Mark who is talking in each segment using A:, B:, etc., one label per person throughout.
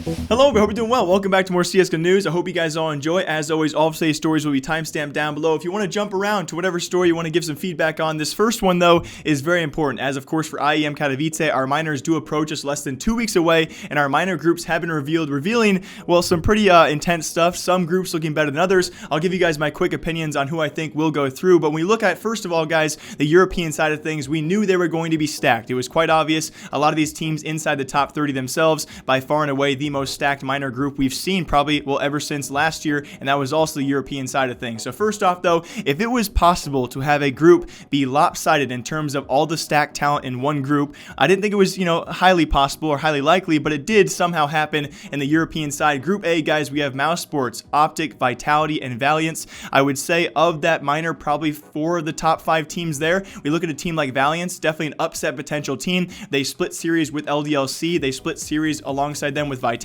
A: Hello, I hope you're doing well. Welcome back to more CSGO news. I hope you guys all enjoy. As always, all of today's stories will be timestamped down below. If you want to jump around to whatever story you want to give some feedback on, this first one, though, is very important. As, of course, for IEM Katowice, our minors do approach us less than 2 weeks away, and our minor groups have been revealing, well, some pretty intense stuff. Some groups looking better than others. I'll give you guys my quick opinions on who I think will go through. But when we look at, first of all, guys, the European side of things, we knew they were going to be stacked. It was quite obvious. A lot of these teams inside the top 30 themselves, by far and away the most stacked minor group we've seen probably, well, ever since last year, and that was also the European side of things. So first off, though, if it was possible to have a group be lopsided in terms of all the stacked talent in one group, I didn't think it was, highly possible or highly likely, but it did somehow happen in the European side. Group A, guys, we have Mousesports, Optic, Vitality, and Valiance. I would say of that minor, probably 4 of the top 5 teams there. We look at a team like Valiance, definitely an upset potential team. They split series with LDLC. They split series alongside them with Vitality,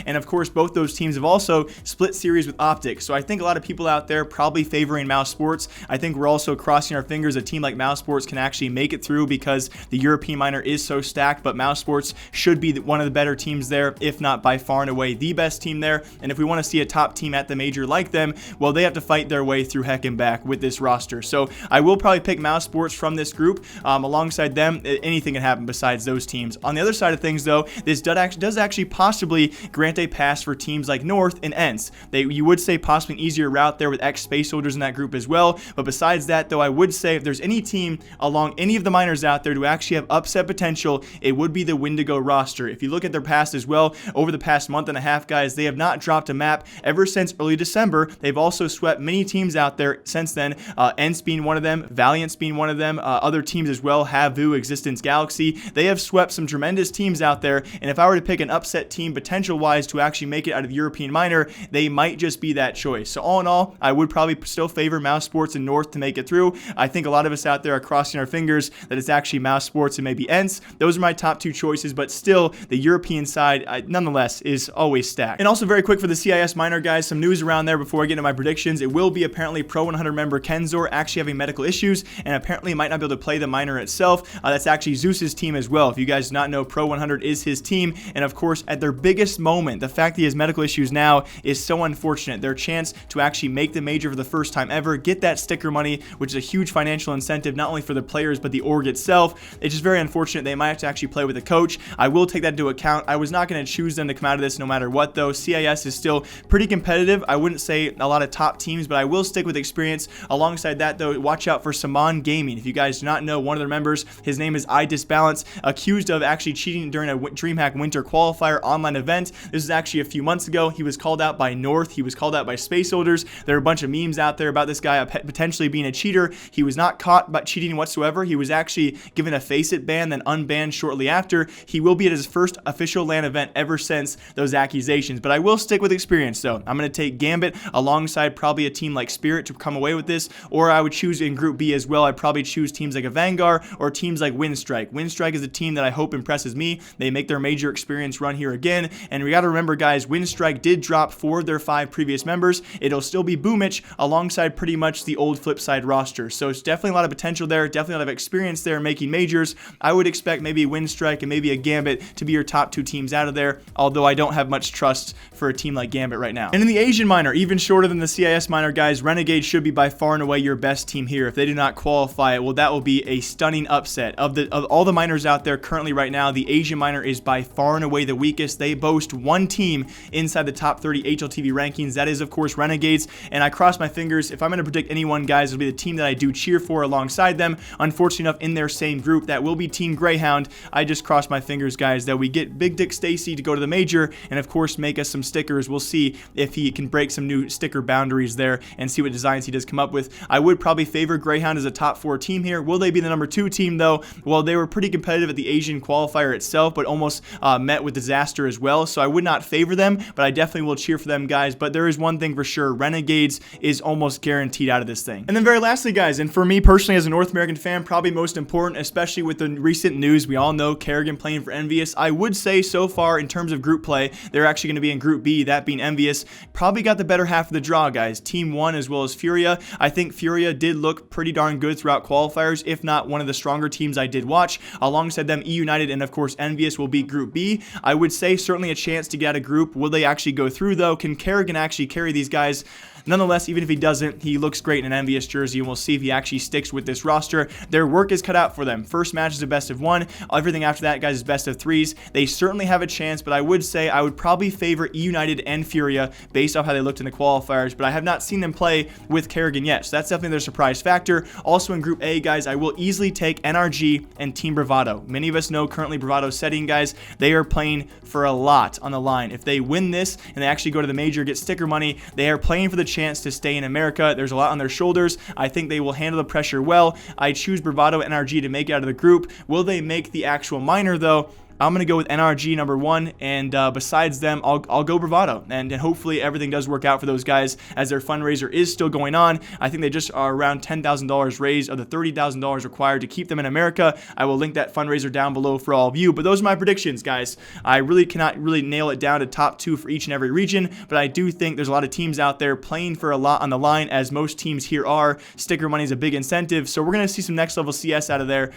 A: and of course both those teams have also split series with Optic. So I think a lot of people out there probably favoring Mousesports. I think we're also crossing our fingers a team like Mousesports can actually make it through because the European minor is so stacked, but Mousesports should be one of the better teams there, if not by far and away the best team there. And if we want to see a top team at the major like them, well, they have to fight their way through heck and back with this roster. So I will probably pick Mousesports from this group. Alongside them, anything can happen besides those teams. On the other side of things, though, this does actually possibly grant a pass for teams like North and ENCE. You would say possibly an easier route there with ex-Space Soldiers in that group as well. But besides that, though, I would say if there's any team along any of the minors out there to actually have upset potential, it would be the Wendigo roster. If you look at their past as well, over the past month and a half, guys, they have not dropped a map ever since early December. They've also swept many teams out there since then, ENCE being one of them, Valiance being one of them, other teams as well, Havu, Existence Galaxy. They have swept some tremendous teams out there, and if I were to pick an upset team potential-wise to actually make it out of the European minor, they might just be that choice. So all in all, I would probably still favor Mousesports and North to make it through. I think a lot of us out there are crossing our fingers that it's actually Mousesports and maybe ENCE. Those are my top 2 choices, but still, the European side, nonetheless, is always stacked. And also very quick for the CIS minor, guys, some news around there before I get into my predictions. It will be apparently Pro 100 member Kenzor actually having medical issues, and apparently might not be able to play the minor itself. That's actually Zeus's team as well. If you guys do not know, Pro 100 is his team, and of course, at their biggest moment, the fact that he has medical issues now is so unfortunate. Their chance to actually make the major for the first time ever, get that sticker money, which is a huge financial incentive, not only for the players, but the org itself. It's just very unfortunate. They might have to actually play with a coach. I will take that into account. I was not going to choose them to come out of this no matter what, though. CIS is still pretty competitive. I wouldn't say a lot of top teams, but I will stick with experience. Alongside that, though, watch out for Saman Gaming. If you guys do not know, one of their members, his name is iDisbalance, accused of actually cheating during a DreamHack Winter Qualifier online event. This is actually a few months ago. He was called out by North. He was called out by Space Soldiers. There are a bunch of memes out there about this guy potentially being a cheater. He was not caught by cheating whatsoever. He was actually given a Faceit ban, then unbanned shortly after. He will be at his first official LAN event ever since those accusations. But I will stick with experience, though. I'm going to take Gambit alongside probably a team like Spirit to come away with this, or I would choose in Group B as well. I'd probably choose teams like a Vanguard or teams like Winstrike. Winstrike is a team that I hope impresses me. They make their major experience run here again, and we got to remember, guys, Winstrike did drop 4 of their 5 previous members. It'll still be Boomich alongside pretty much the old Flipside roster. So it's definitely a lot of potential there, definitely a lot of experience there making majors. I would expect maybe Winstrike and maybe a Gambit to be your top 2 teams out of there, although I don't have much trust for a team like Gambit right now. And in the Asian minor, even shorter than the CIS minor, guys, Renegade should be by far and away your best team here. If they do not qualify, well, that will be a stunning upset. Of all the minors out there currently right now, the Asian minor is by far and away the weakest. They boast 1 team inside the top 30 HLTV rankings. That is, of course, Renegades. And I cross my fingers. If I'm going to predict anyone, guys, it'll be the team that I do cheer for alongside them. Unfortunately enough, in their same group, that will be Team Greyhound. I just cross my fingers, guys, that we get Big Dick Stacy to go to the major and, of course, make us some stickers. We'll see if he can break some new sticker boundaries there and see what designs he does come up with. I would probably favor Greyhound as a top 4 team here. Will they be the number 2 team, though? Well, they were pretty competitive at the Asian qualifier itself, but almost met with disaster as well. So I would not favor them, but I definitely will cheer for them, guys. But there is one thing for sure. Renegades is almost guaranteed out of this thing. And then very lastly, guys, and for me personally as a North American fan, probably most important, especially with the recent news, we all know Karrigan playing for Envyus. I would say so far in terms of group play, they're actually going to be in Group B, that being Envyus. Probably got the better half of the draw, guys. Team 1 as well as Furia. I think Furia did look pretty darn good throughout qualifiers, if not one of the stronger teams I did watch. Alongside them, E United and of course Envyus will be Group B. I would say certainly certainly a chance to get out of group. Will they actually go through, though? Can Karrigan actually carry these guys? Nonetheless, even if he doesn't, he looks great in an Envyus jersey, and we'll see if he actually sticks with this roster. Their work is cut out for them. First match is a best of 1. Everything after that, guys, is best of 3s. They certainly have a chance, but I would say I would probably favor E United and Furia based off how they looked in the qualifiers, but I have not seen them play with Karrigan yet, so that's definitely their surprise factor. Also in Group A, guys, I will easily take NRG and Team Bravado. Many of us know currently Bravado's setting, guys. They are playing for a lot on the line. If they win this and they actually go to the major, get sticker money, they are playing for the chance to stay in America. There's a lot on their shoulders. I think they will handle the pressure well. I choose Bravado and NRG to make it out of the group. Will they make the actual minor, though? I'm going to go with NRG number 1, and besides them, I'll go Bravado, and hopefully everything does work out for those guys as their fundraiser is still going on. I think they just are around $10,000 raised of the $30,000 required to keep them in America. I will link that fundraiser down below for all of you, but those are my predictions, guys. I really cannot nail it down to top 2 for each and every region, but I do think there's a lot of teams out there playing for a lot on the line, as most teams here are. Sticker money is a big incentive, so we're going to see some next level CS out of there.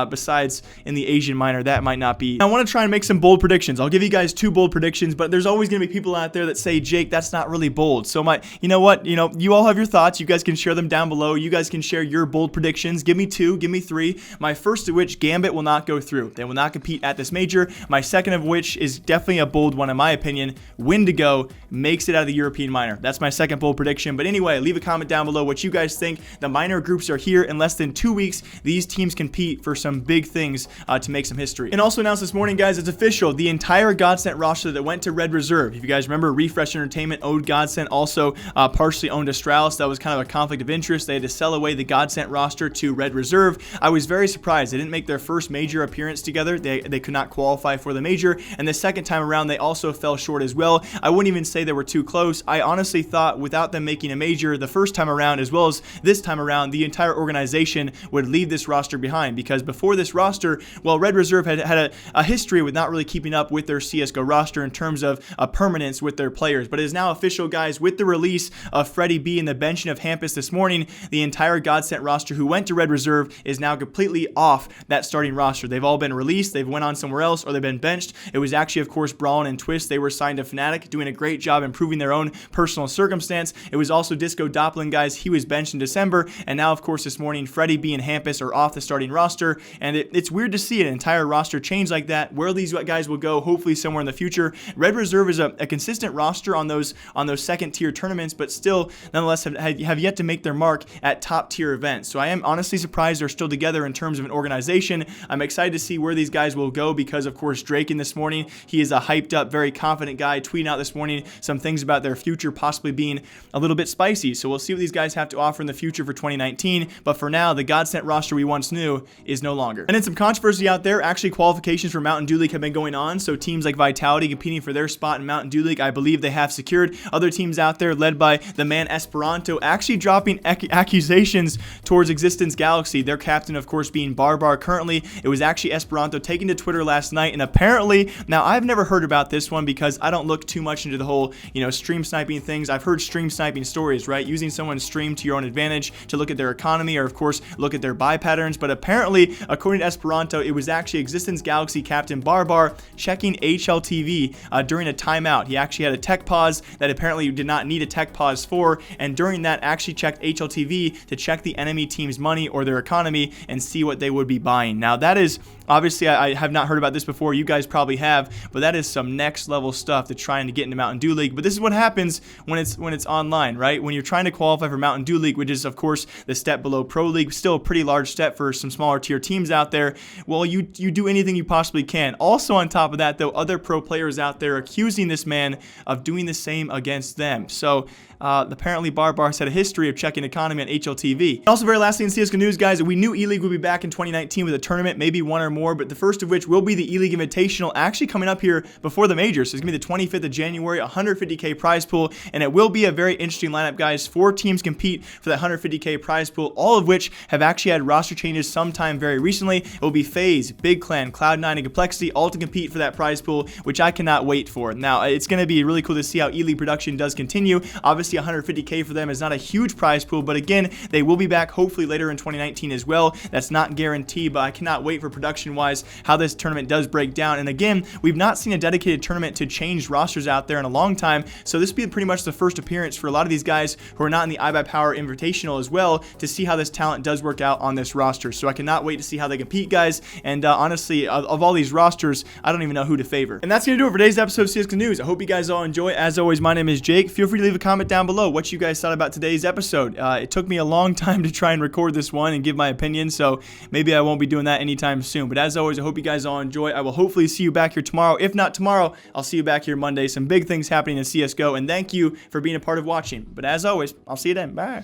A: Besides in the Asian minor, that might not be. I want to try and make some bold predictions. I'll give you guys 2 bold predictions, but there's always going to be people out there that say, Jake, that's not really bold. So you know what? You all have your thoughts. You guys can share them down below. You guys can share your bold predictions. Give me 2, give me 3. My first of which, Gambit will not go through. They will not compete at this major. My second of which is definitely a bold one in my opinion. Wendigo makes it out of the European minor. That's my second bold prediction. But anyway, leave a comment down below what you guys think. The minor groups are here. In less than 2 weeks, these teams compete for some big things to make some history. And also announced this morning, guys, it's official. The entire Godsent roster that went to Red Reserve. If you guys remember, Refresh Entertainment owed Godsent, also partially owned Astralis. That was kind of a conflict of interest. They had to sell away the Godsent roster to Red Reserve. I was very surprised. They didn't make their first major appearance together. They could not qualify for the major. And the second time around, they also fell short as well. I wouldn't even say they were too close. I honestly thought without them making a major the first time around, as well as this time around, the entire organization would leave this roster behind, because before this roster, well, Red Reserve had a history with not really keeping up with their CSGO roster in terms of permanence with their players. But it is now official, guys, with the release of Freddie B and the benching of Hampus this morning, the entire Godsent roster who went to Red Reserve is now completely off that starting roster. They've all been released, they've went on somewhere else, or they've been benched. It was actually, of course, Brawlin and Twist. They were signed to Fnatic, doing a great job improving their own personal circumstance. It was also Disco Doppelin, guys. He was benched in December, and now, of course, this morning, Freddie B and Hampus are off the starting roster, and it's weird to see an entire roster change like that. Where these guys will go, hopefully somewhere in the future. Red Reserve is a consistent roster on those second tier tournaments, but still nonetheless have yet to make their mark at top tier events. So I am honestly surprised they're still together in terms of an organization. I'm excited to see where these guys will go, because of course Draken this morning, he is a hyped up, very confident guy, tweeting out this morning some things about their future possibly being a little bit spicy. So we'll see what these guys have to offer in the future for 2019, but for now, the Godsent roster we once knew is no longer. And then some controversy out there. Actually, qualifications for Mountain Dew League have been going on, so teams like Vitality competing for their spot in Mountain Dew League, I believe they have secured. Other teams out there led by the man Esperanto actually dropping accusations towards Existence Galaxy, their captain of course being Barbar. Currently it was actually Esperanto taking to Twitter last night, and apparently, now I've never heard about this one because I don't look too much into the whole stream sniping things. I've heard stream sniping stories, right, using someone's stream to your own advantage to look at their economy, or of course look at their buy patterns. But apparently, according to Esperanto, it was actually Existence Galaxy captain Barbar checking HLTV during a timeout. He actually had a tech pause that apparently did not need a tech pause for, and during that actually checked HLTV to check the enemy team's money or their economy and see what they would be buying. Now that is obviously, I have not heard about this before. You guys probably have, but that is some next level stuff to trying to get into Mountain Dew League. But this is what happens when it's online, right? When you're trying to qualify for Mountain Dew League, which is of course the step below Pro League, still a pretty large step for some smaller tier teams out there. Well, you do anything you possibly can. Also on top of that, though, other pro players out there accusing this man of doing the same against them. So apparently Barbar's had a history of checking economy on HLTV. Also, very lastly in CSGO news, guys, we knew ELEAGUE would be back in 2019 with a tournament, maybe one or more, but the first of which will be the ELEAGUE Invitational, actually coming up here before the major. So it's going to be the 25th of January, 150K prize pool, and it will be a very interesting lineup, guys. 4 teams compete for that 150K prize pool, all of which have actually had roster changes sometime very recently. It will be FaZe, Big Clan, Cloud9, and complexity, all to compete for that prize pool, which I cannot wait for. Now, it's going to be really cool to see how ELEAGUE production does continue. Obviously, 150K for them is not a huge prize pool, but again, they will be back hopefully later in 2019 as well. That's not guaranteed, but I cannot wait for production-wise how this tournament does break down. And again, we've not seen a dedicated tournament to change rosters out there in a long time, so this will be pretty much the first appearance for a lot of these guys who are not in the iBuyPower Invitational as well to see how this talent does work out on this roster. So I cannot wait to see how they compete, guys. And honestly, of all these rosters, I don't even know who to favor. And that's going to do it for today's episode of CSGO News. I hope you guys all enjoy. As always, my name is Jake. Feel free to leave a comment down below what you guys thought about today's episode. It took me a long time to try and record this one and give my opinion, so maybe I won't be doing that anytime soon. But as always, I hope you guys all enjoy. I will hopefully see you back here tomorrow. If not tomorrow, I'll see you back here Monday. Some big things happening in CSGO, and thank you for being a part of watching. But as always, I'll see you then. Bye.